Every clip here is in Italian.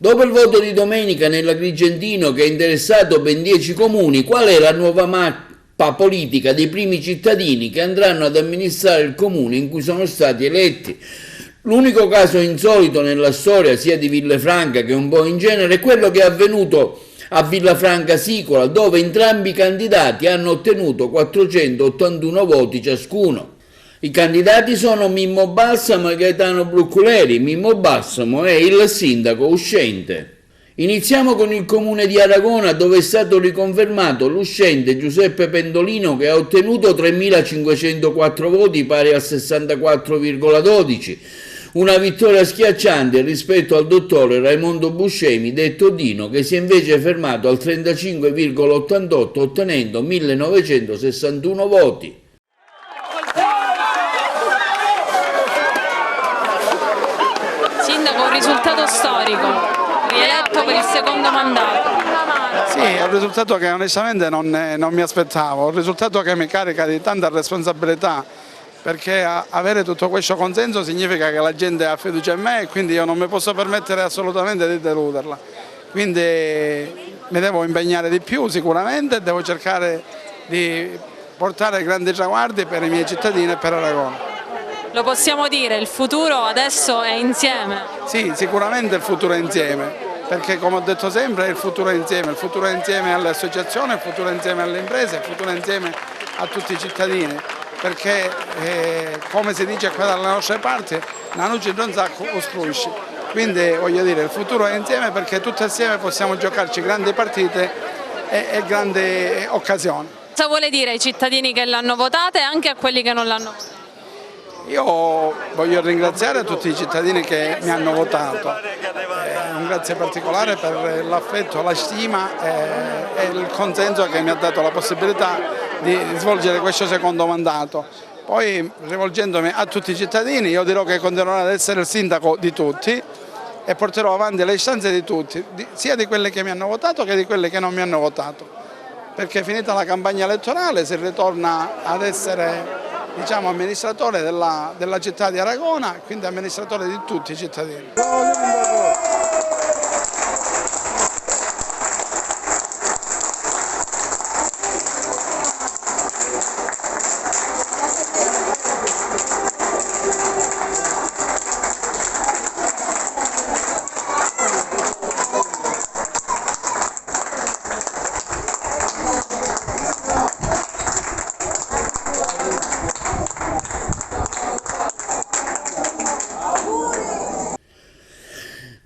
Dopo il voto di domenica nell'Agrigentino che ha interessato ben 10 comuni, qual è la nuova mappa politica dei primi cittadini che andranno ad amministrare il comune in cui sono stati eletti? L'unico caso insolito nella storia sia di Villafranca che un po' in genere è quello che è avvenuto a Villafranca Sicola, dove entrambi i candidati hanno ottenuto 481 voti ciascuno. I candidati sono Mimmo Balsamo e Gaetano Brucculeri. Mimmo Balsamo è il sindaco uscente. Iniziamo con il comune di Aragona, dove è stato riconfermato l'uscente Giuseppe Pendolino, che ha ottenuto 3.504 voti pari al 64,12. Una vittoria schiacciante rispetto al dottore Raimondo Buscemi, detto Dino, che si è invece fermato al 35,88 ottenendo 1.961 voti. Sindaco, un risultato storico, rieletto per il secondo mandato. Sì, è un risultato che onestamente non mi aspettavo, un risultato che mi carica di tanta responsabilità, perché avere tutto questo consenso significa che la gente ha fiducia in me e quindi io non mi posso permettere assolutamente di deluderla. Quindi mi devo impegnare di più sicuramente, devo cercare di portare grandi traguardi per i miei cittadini e per Aragona. Lo possiamo dire, il futuro adesso è insieme? Sì, sicuramente il futuro è insieme, perché come ho detto sempre il futuro è insieme alle associazioni, il futuro è insieme alle imprese, il futuro è insieme a tutti i cittadini, perché come si dice qua dalle nostre parti, la luce non sa uscrusci. Quindi voglio dire, il futuro è insieme perché tutti assieme possiamo giocarci grandi partite e grandi occasioni. Cosa vuole dire ai cittadini che l'hanno votata e anche a quelli che non l'hanno votata? Io voglio ringraziare tutti i cittadini che mi hanno votato, un grazie particolare per l'affetto, la stima e il consenso che mi ha dato la possibilità di svolgere questo secondo mandato. Poi rivolgendomi a tutti i cittadini io dirò che continuerò ad essere il sindaco di tutti e porterò avanti le istanze di tutti, sia di quelli che mi hanno votato che di quelli che non mi hanno votato, perché finita la campagna elettorale si ritorna ad essere amministratore della città di Aragona, quindi amministratore di tutti i cittadini.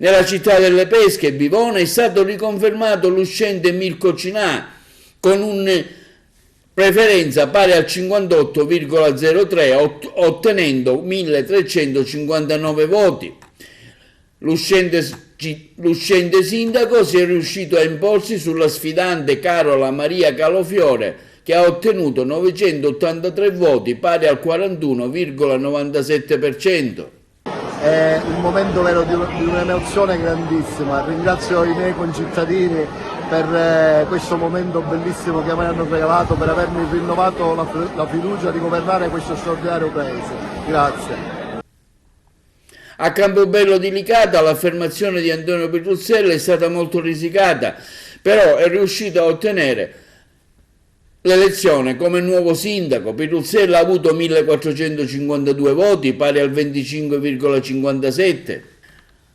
Nella città delle pesche, Bivona, è stato riconfermato l'uscente Mirko Cinà con una preferenza pari al 58,03 ottenendo 1.359 voti. L'uscente sindaco si è riuscito a imporsi sulla sfidante Carola Maria Calofiore, che ha ottenuto 983 voti pari al 41,97%. È un momento vero di un'emozione grandissima. Ringrazio i miei concittadini per questo momento bellissimo che mi hanno regalato, per avermi rinnovato la fiducia di governare questo straordinario paese. Grazie. A Campobello di Licata l'affermazione di Antonio Petruzzella è stata molto risicata, però è riuscito a ottenere l'elezione come nuovo sindaco. Petruzzella ha avuto 1.452 voti, pari al 25,57%.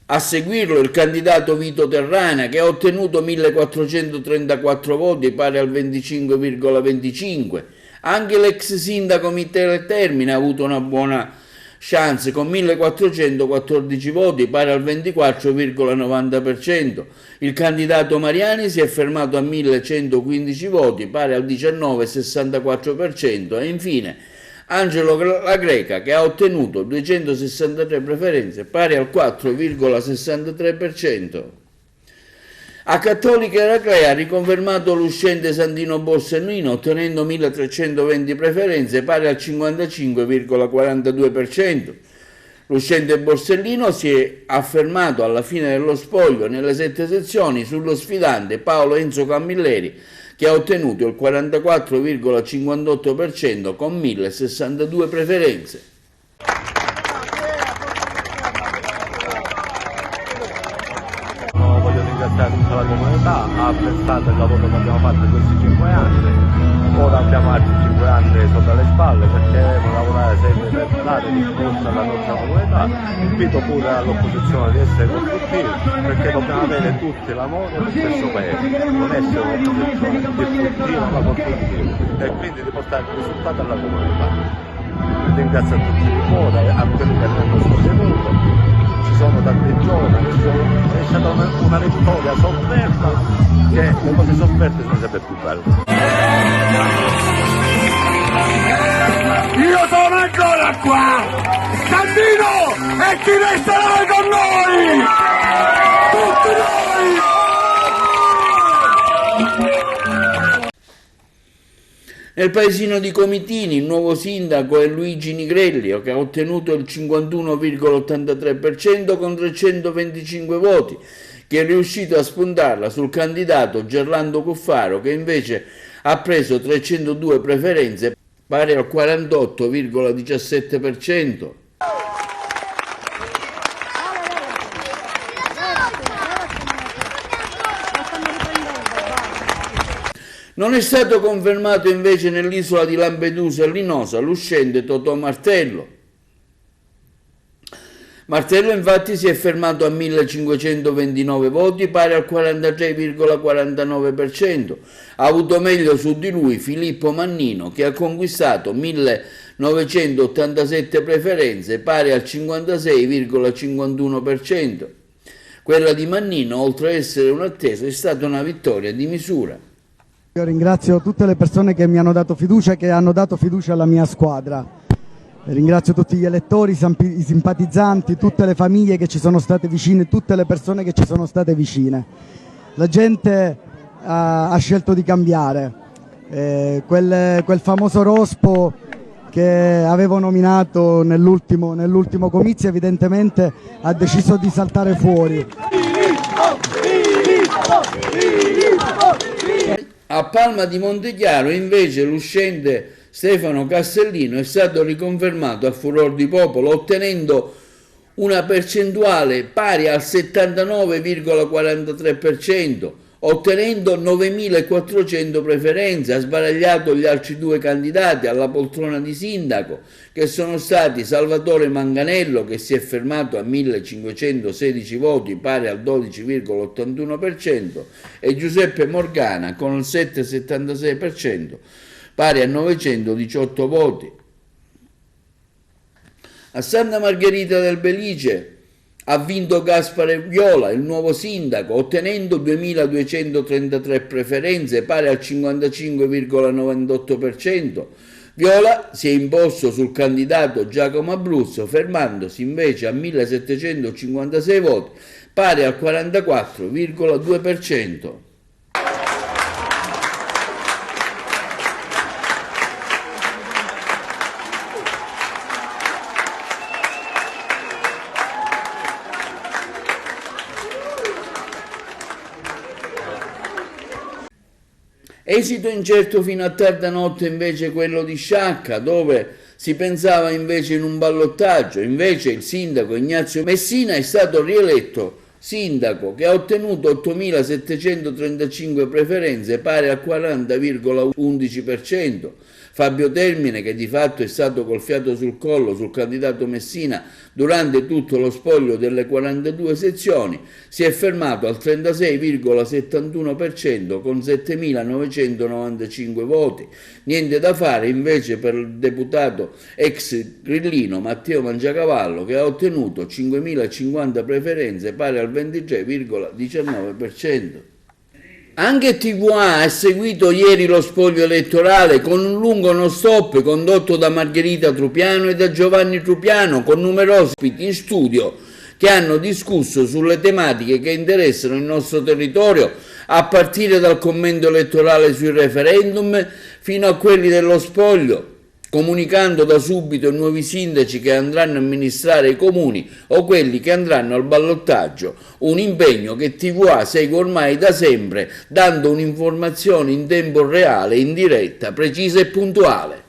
A seguirlo il candidato Vito Terrana, che ha ottenuto 1.434 voti, pari al 25,25%. Anche l'ex sindaco Michele Termine ha avuto una buona chance con 1.414 voti, pari al 24,90%. Il candidato Mariani si è fermato a 1.115 voti, pari al 19,64%. E infine Angelo La Greca, che ha ottenuto 263 preferenze, pari al 4,63%. A Cattolica Eraclea ha riconfermato l'uscente Sandino Borsellino, ottenendo 1.320 preferenze, pari al 55,42%. L'uscente Borsellino si è affermato alla fine dello spoglio nelle 7 sezioni sullo sfidante Paolo Enzo Camilleri, che ha ottenuto il 44,58% con 1.062 preferenze. ringraziare tutta la comunità, ha apprezzato il lavoro che abbiamo fatto in questi 5 anni. Ora abbiamo altri 5 anni sotto le spalle perché dobbiamo lavorare sempre per dare risposta alla nostra comunità. Invito pure all'opposizione di essere costruttivi perché dobbiamo avere tutti l'amore per questo paese, non essere un'opposizione distruttiva ma costruttiva e quindi di portare il risultato alla comunità. Ringrazio a tutti di cuore, a quelli che hanno sostenuto, ci sono tanti giovani, è stata una vittoria sofferta, che le cose sofferte sono sempre più belle. Io sono ancora qua, Candino e chi resterà con noi, tutti noi! Nel paesino di Comitini il nuovo sindaco è Luigi Nigrelli, che ha ottenuto il 51,83% con 325 voti, che è riuscito a spuntarla sul candidato Gerlando Cuffaro, che invece ha preso 302 preferenze pari al 48,17%. Non è stato confermato invece nell'isola di Lampedusa e Linosa l'uscente Totò Martello. Martello infatti si è fermato a 1529 voti, pari al 43,49%. Ha avuto meglio su di lui Filippo Mannino, che ha conquistato 1987 preferenze, pari al 56,51%. Quella di Mannino, oltre ad essere un atteso, è stata una vittoria di misura. Io ringrazio tutte le persone che mi hanno dato fiducia e che hanno dato fiducia alla mia squadra. Ringrazio tutti gli elettori, i simpatizzanti, tutte le famiglie che ci sono state vicine, tutte le persone che ci sono state vicine. La gente ha scelto di cambiare. Quel famoso rospo che avevo nominato nell'ultimo comizio evidentemente ha deciso di saltare fuori. A Palma di Montechiaro invece l'uscente Stefano Castellino è stato riconfermato a furor di popolo, ottenendo una percentuale pari al 79,43%, ottenendo 9.400 preferenze. Ha sbaragliato gli altri due candidati alla poltrona di sindaco, che sono stati Salvatore Manganello, che si è fermato a 1.516 voti, pari al 12,81%, e Giuseppe Morgana con il 7,76%, pari a 918 voti. A Santa Margherita del Belice ha vinto Gaspare Viola, il nuovo sindaco, ottenendo 2.233 preferenze, pari al 55,98%. Viola si è imposto sul candidato Giacomo Abruzzo, fermandosi invece a 1.756 voti, pari al 44,2%. Esito incerto fino a tarda notte invece quello di Sciacca, dove si pensava invece in un ballottaggio. Invece il sindaco Ignazio Messina è stato rieletto sindaco, che ha ottenuto 8.735 preferenze, pari al 40,11%. Fabio Termine, che di fatto è stato col fiato sul collo sul candidato Messina durante tutto lo spoglio delle 42 sezioni, si è fermato al 36,71% con 7.995 voti. Niente da fare invece per il deputato ex grillino Matteo Mangiacavallo, che ha ottenuto 5.050 preferenze, pari al 23,19%. Anche TVA ha seguito ieri lo spoglio elettorale con un lungo non stop condotto da Margherita Trupiano e da Giovanni Trupiano, con numerosi ospiti in studio che hanno discusso sulle tematiche che interessano il nostro territorio, a partire dal commento elettorale sui referendum fino a quelli dello spoglio, comunicando da subito i nuovi sindaci che andranno a amministrare i comuni o quelli che andranno al ballottaggio, un impegno che TVA segue ormai da sempre, dando un'informazione in tempo reale, in diretta, precisa e puntuale.